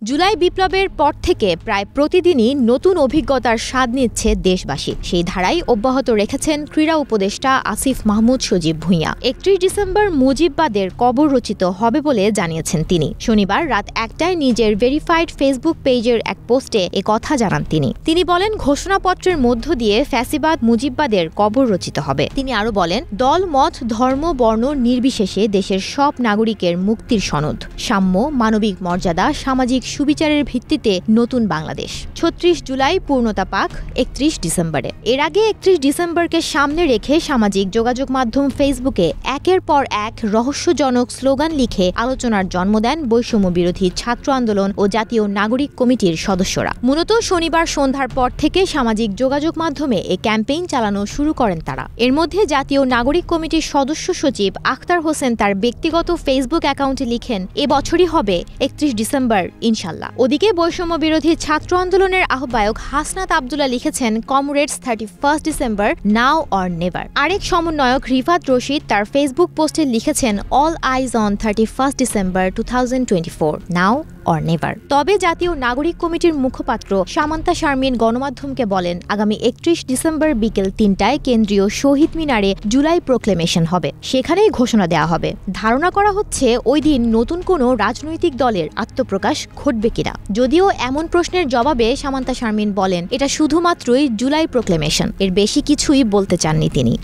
জুলাই বিপ্লবের পর থেকে প্রায় প্রতিদিনই নতুন অভিজ্ঞতার স্বাদ নিচ্ছে দেশবাসী। সেই ধারাই অব্যাহত রেখেছেন ক্রীড়া উপদেষ্টা আসিফ মাহমুদ সজীব ভূঁইয়া। ৩১ ডিসেম্বর মুজিববাদের কবর রচিত হবে বলে জানিয়েছেন তিনি। শনিবার রাত ১টায় নিজের ভেরিফাইড ফেসবুক পেজের এক পোস্টে কথা জানান তিনি বলেন, ঘোষণাপত্রের মধ্য দিয়ে ফ্যাসিবাদ মুজিববাদের কবর রচিত হবে। তিনি আরও বলেন, দল মত ধর্ম বর্ণ নির্বিশেষে দেশের সব নাগরিকের মুক্তির সনদ, সাম্য, মানবিক মর্যাদা, সামাজিক সুবিচারের ভিত্তিতে নতুন বাংলাদেশ। ৩৬ জুলাই পূর্ণতা পাক ৩১ ডিসেম্বরে। এর আগে ৩১ ডিসেম্বরকে সামনে রেখে সামাজিক যোগাযোগ মাধ্যম ফেসবুকে একের পর এক রহস্যজনক স্লোগান লিখে আলোচনার জন্ম দেন বৈষম্য বিরোধী ছাত্র আন্দোলন ও জাতীয় নাগরিক কমিটির সদস্যরা। মূলত শনিবার সন্ধ্যার পর থেকে সামাজিক যোগাযোগ মাধ্যমে এই ক্যাম্পেইন চালানো শুরু করেন তারা। এর মধ্যে জাতীয় নাগরিক কমিটির সদস্য সচিব আখতার হোসেন তার ব্যক্তিগত ফেসবুক অ্যাকাউন্টে লিখেন, এ বছরই হবে ৩১ ডিসেম্বর ইনশাল্লাহ। ওদিকে বৈষম্য বিরোধী ছাত্র আন্দোলনের আহ্বায়ক হাসনাত আবদুল্লাহ লিখেছেন, comrades 31 December now or never. আরেক সমন্বয়ক রিফাত রশিদ তার ফেসবুক পোস্টে লিখেছেন, all eyes on 31 December 2024 now or never. তবে জাতীয় নাগরিক কমিটির মুখপাত্র সামান্তা শারমিন গণমাধ্যমকে বলেন, আগামী ৩১ ডিসেম্বর বিকেল ৩টায় কেন্দ্রীয় শহীদ মিনারে জুলাই প্রোক্লেমেশন হবে, সেখানেই ঘোষণা দেওয়া হবে। ধারণা করা হচ্ছে ওই দিন নতুন কোনো রাজনৈতিক দলের আত্মপ্রকাশ ঘটবে কিনা। যদিও এমন প্রশ্নের জবাবে সামান্তা শারমিন বলেন, এটা শুধুমাত্রই জুলাই প্রোক্লেমেশন, এর বেশি কিছুই বলতে চাননি তিনি।